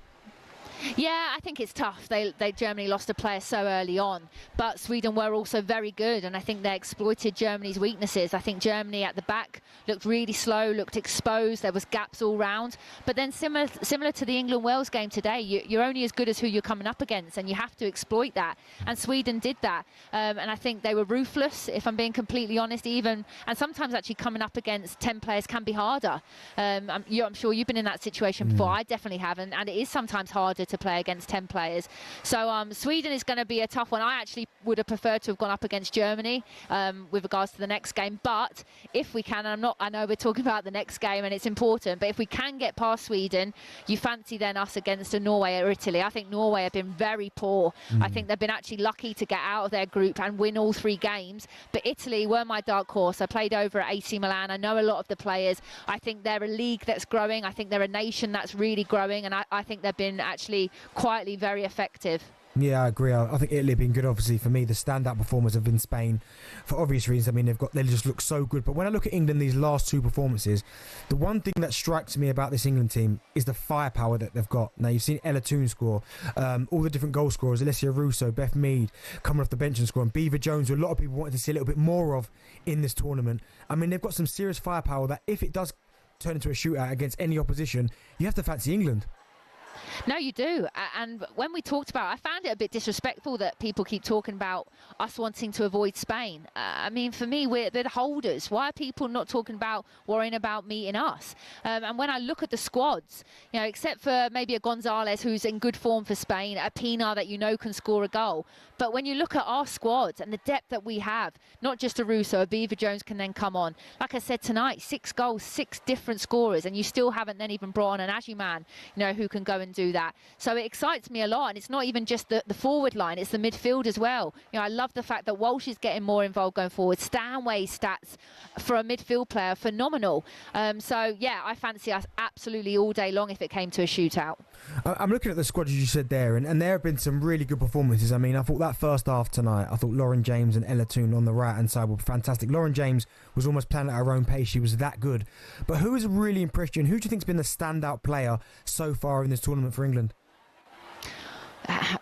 Yeah, I think it's tough. Germany lost a player so early on, but Sweden were also very good, and I think they exploited Germany's weaknesses. I think Germany at the back looked really slow, looked exposed. There was gaps all round. But then similar to the England-Wales game today, you're only as good as who you're coming up against, and you have to exploit that. And Sweden did that, and I think they were ruthless, if I'm being completely honest. And sometimes actually coming up against 10 players can be harder. I'm sure you've been in that situation before. I definitely haven't, and it is sometimes harder to play against 10 players. So Sweden is going to be a tough one. I actually would have preferred to have gone up against Germany with regards to the next game. But if we can, and I know we're talking about the next game and it's important, but if we can get past Sweden, you fancy then us against a Norway or Italy. I think Norway have been very poor. I think they've been actually lucky to get out of their group and win all 3 games. But Italy were my dark horse. I played over at AC Milan. I know a lot of the players. I think they're a league that's growing. I think they're a nation that's really growing, and I think they've been actually quietly very effective. Yeah, I agree. I think Italy have been good. Obviously, for me, the standout performers have been Spain, for obvious reasons. I mean, they just look so good. But when I look at England, these last 2 performances, the one thing that strikes me about this England team is the firepower that they've got. Now, you've seen Ella Toone score, all the different goal scorers, Alessia Russo, Beth Mead coming off the bench and scoring, Beaver Jones, who a lot of people wanted to see a little bit more of in this tournament. I mean, they've got some serious firepower that if it does turn into a shootout against any opposition, you have to fancy England. No, you do. And when we talked about it, I found it a bit disrespectful that people keep talking about us wanting to avoid Spain. I mean, for me, they're the holders. Why are people not talking about worrying about meeting us? And when I look at the squads, you know, except for maybe a Gonzalez who's in good form for Spain, a Pina that you know can score a goal. But when you look at our squads and the depth that we have, not just a Russo, a Beaver Jones can then come on. Like I said tonight, 6 goals, 6 different scorers, and you still haven't then even brought on an Ajiman, you know, who can go and do that. So it excites me a lot, and it's not even just the forward line, it's the midfield as well. You know, I love the fact that Walsh is getting more involved going forward. Stanway's stats for a midfield player, phenomenal. So yeah, I fancy us absolutely all day long if it came to a shootout. I'm looking at the squad as you said there, and there have been some really good performances. I mean, I thought that first half tonight, I thought Lauren James and Ella Toone on the right hand side were fantastic. Lauren James was almost playing at her own pace. She was that good. But who has really impressed you, and who do you think's been the standout player so far in this tournament for England?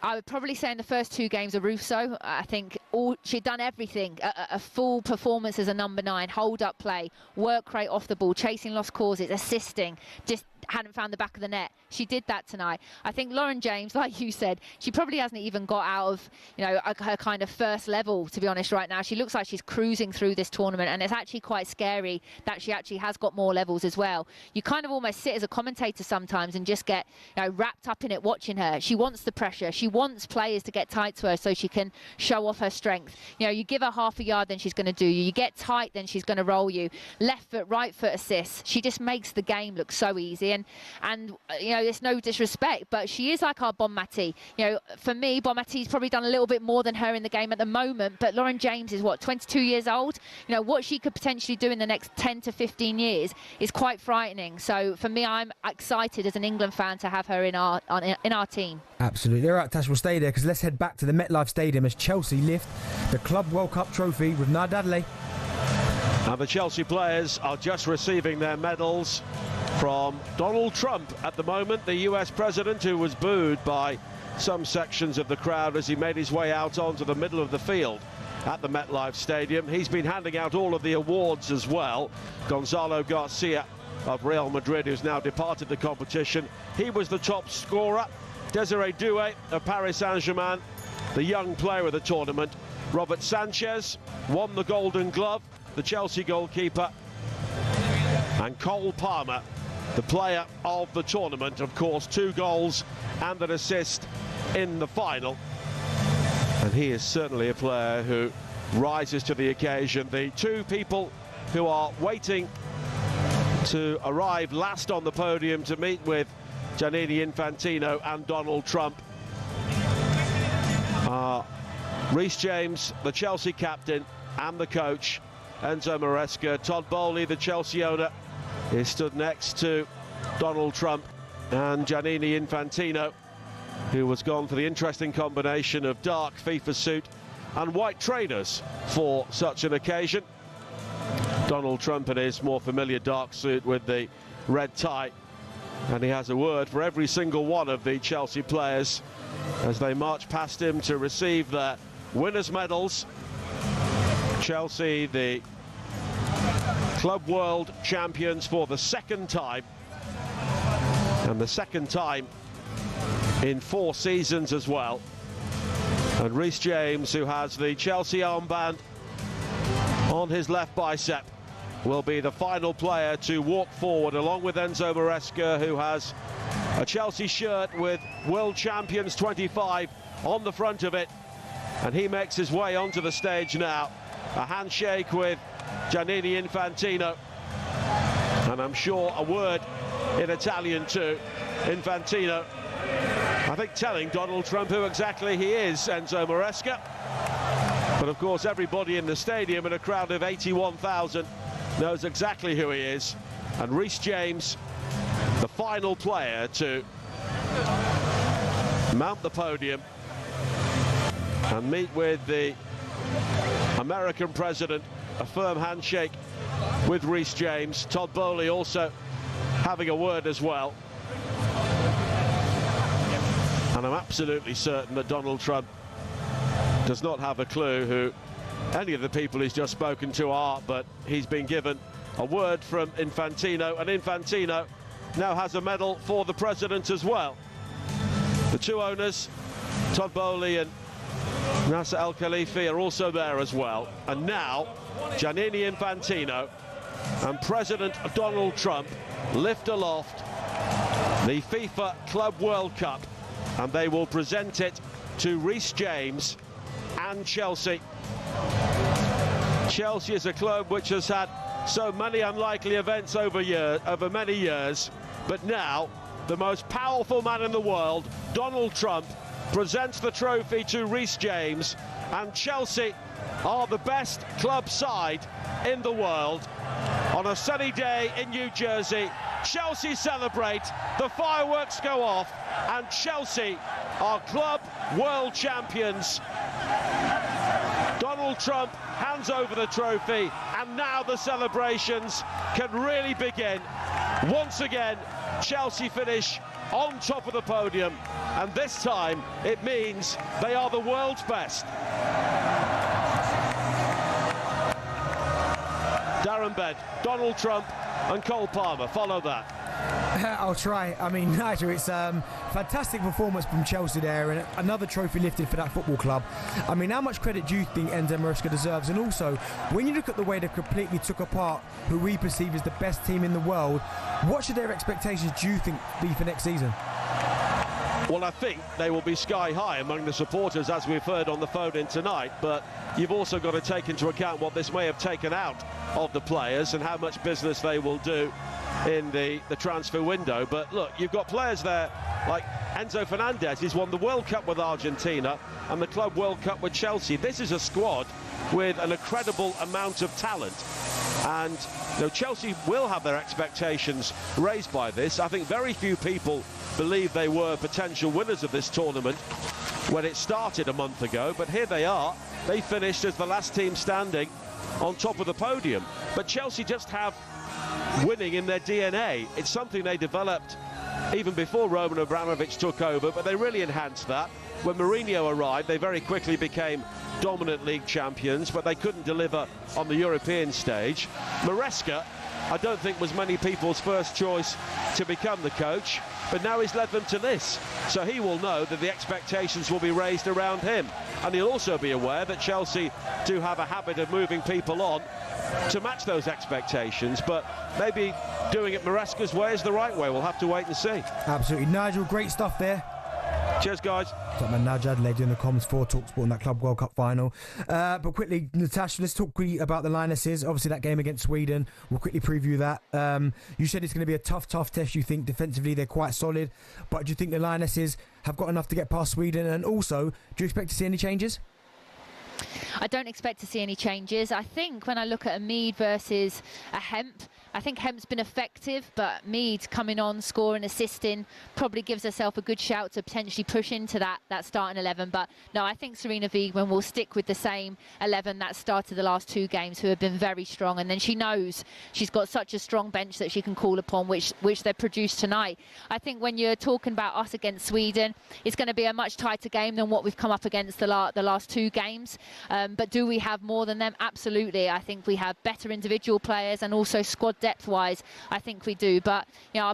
I would probably say in the first 2 games of Russo, I think she'd done everything. A full performance as a number 9, hold up play, work rate off the ball, chasing lost causes, assisting, just hadn't found the back of the net. She did that tonight. I think Lauren James, like you said, she probably hasn't even got out of, you know, her kind of first level, to be honest, right now. She looks like she's cruising through this tournament, and it's actually quite scary that she actually has got more levels as well. You kind of almost sit as a commentator sometimes and just get, you know, wrapped up in it watching her. She wants the pressure. She wants players to get tight to her so she can show off her strength. You know, you give her half a yard, then she's going to do you. You get tight, then she's going to roll you. Left foot, right foot assists. She just makes the game look so easy. And you know, there's no disrespect, but she is like our Bonmati. You know, for me, Bonmati's probably done a little bit more than her in the game at the moment, but Lauren James is, what, 22 years old? You know, what she could potentially do in the next 10 to 15 years is quite frightening. So for me, I'm excited as an England fan to have her in our team. Absolutely. All right, Tash, we'll stay there because let's head back to the MetLife Stadium as Chelsea lift the Club World Cup trophy with Nadia Dudley. And the Chelsea players are just receiving their medals from Donald Trump at the moment, the US president, who was booed by some sections of the crowd as he made his way out onto the middle of the field at the MetLife Stadium. He's been handing out all of the awards as well. Gonzalo Garcia of Real Madrid, who's now departed the competition, he was the top scorer. Desiree Doué of Paris Saint-Germain, the young player of the tournament. Robert Sanchez won the Golden Glove, the Chelsea goalkeeper. And Cole Palmer, the player of the tournament, of course, 2 goals and an assist in the final. And he is certainly a player who rises to the occasion. The 2 people who are waiting to arrive last on the podium to meet with Giannini Infantino and Donald Trump are Reece James, the Chelsea captain, and the coach, Enzo Maresca. Todd Bowley, the Chelsea owner, is stood next to Donald Trump and Giannini Infantino, who was gone for the interesting combination of dark FIFA suit and white trainers for such an occasion. Donald Trump in his more familiar dark suit with the red tie and he has a word for every single one of the Chelsea players as they march past him to receive their winners' medals. Chelsea, the Club World Champions for the second time, and the second time in 4 seasons as well. And Reece James, who has the Chelsea armband on his left bicep, will be the final player to walk forward, along with Enzo Maresca, who has a Chelsea shirt with World Champions 25 on the front of it. And he makes his way onto the stage now. A handshake with Giannini Infantino. And I'm sure a word in Italian too. Infantino, I think, telling Donald Trump who exactly he is, Enzo Maresca. But of course everybody in the stadium, in a crowd of 81,000, knows exactly who he is. And Reece James, the final player to mount the podium and meet with the American president. A firm handshake with Reece James. Todd Boehly also having a word as well. And I'm absolutely certain that Donald Trump does not have a clue who any of the people he's just spoken to are, but he's been given a word from Infantino, and Infantino now has a medal for the president as well. The two owners, Todd Boehly and Nasser Al Khalifi, are also there as well. And now Giannini Infantino and President Donald Trump lift aloft the FIFA Club World Cup, and they will present it to Reece James and Chelsea. Chelsea is a club which has had so many unlikely events over many years, but now the most powerful man in the world, Donald Trump, presents the trophy to Reece James, and Chelsea are the best club side in the world. On a sunny day in New Jersey, Chelsea celebrate, the fireworks go off, and Chelsea are club world champions. Donald Trump hands over the trophy, and now the celebrations can really begin. Once again, Chelsea finish on top of the podium, and this time it means they are the world's best. Darren Bed, Donald Trump and Cole Palmer, follow that. I'll try. I mean, Nigel, it's fantastic performance from Chelsea there, and another trophy lifted for that football club. I mean, how much credit do you think Enzo Maresca deserves? And also, when you look at the way they completely took apart who we perceive as the best team in the world, what should their expectations, do you think, be for next season? Well, I think they will be sky high among the supporters, as we've heard on the phone-in tonight, but you've also got to take into account what this may have taken out of the players and how much business they will do in the transfer window. But look, you've got players there like Enzo Fernandez. He's won the World Cup with Argentina and the Club World Cup with Chelsea. This is a squad with an incredible amount of talent, and Chelsea will have their expectations raised by this. I think very few people believe they were potential winners of this tournament when it started a month ago, but here they are. They finished as the last team standing on top of the podium. But Chelsea just have winning in their DNA. It's something they developed even before Roman Abramovich took over, but they really enhanced that. When Mourinho arrived, they very quickly became dominant league champions, but they couldn't deliver on the European stage. Maresca, I don't think, was many people's first choice to become the coach, but now he's led them to this. So he will know that the expectations will be raised around him. And he'll also be aware that Chelsea do have a habit of moving people on to match those expectations, but maybe doing it Maresca's way is the right way. We'll have to wait and see. Absolutely. Nigel, great stuff there. Cheers, guys. Top man Nigel Adelaide doing the comms for talkSPORT in that Club World Cup final. But quickly, Natasha, let's talk quickly about the Lionesses. Obviously, that game against Sweden, we'll quickly preview that. You said it's going to be a tough test. You think defensively they're quite solid, but do you think the Lionesses have got enough to get past Sweden? And also, do you expect to see any changes? I don't expect to see any changes. I think when I look at a Mead versus a Hemp, I think Hemp's been effective, but Mead coming on, scoring, assisting, probably gives herself a good shout to potentially push into that starting 11. But no, I think Serena Wiegman will stick with the same 11 that started the last 2 games, who have been very strong. And then she knows she's got such a strong bench that she can call upon, which they produced tonight. I think when you're talking about us against Sweden, it's going to be a much tighter game than what we've come up against the last 2 games. But do we have more than them? Absolutely. I think we have better individual players, and also squad depth-wise, I think we do. But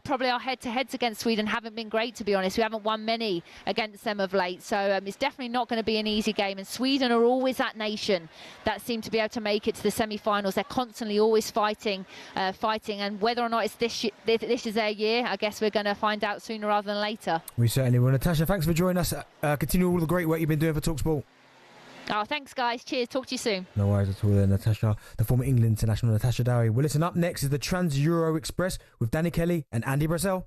probably our head-to-heads against Sweden haven't been great, to be honest. We haven't won many against them of late, so it's definitely not going to be an easy game. And Sweden are always that nation that seem to be able to make it to the semi-finals. They're constantly always fighting, and whether or not it's this is their year, I guess we're going to find out sooner rather than later. We certainly will. Natasha, thanks for joining us. Continue all the great work you've been doing for talkSPORT. Oh, thanks, guys. Cheers. Talk to you soon. No worries at all there, Natasha. The former England international Natasha Dowie. Well, listen, up next is the Trans-Euro Express with Danny Kelly and Andy Brassell.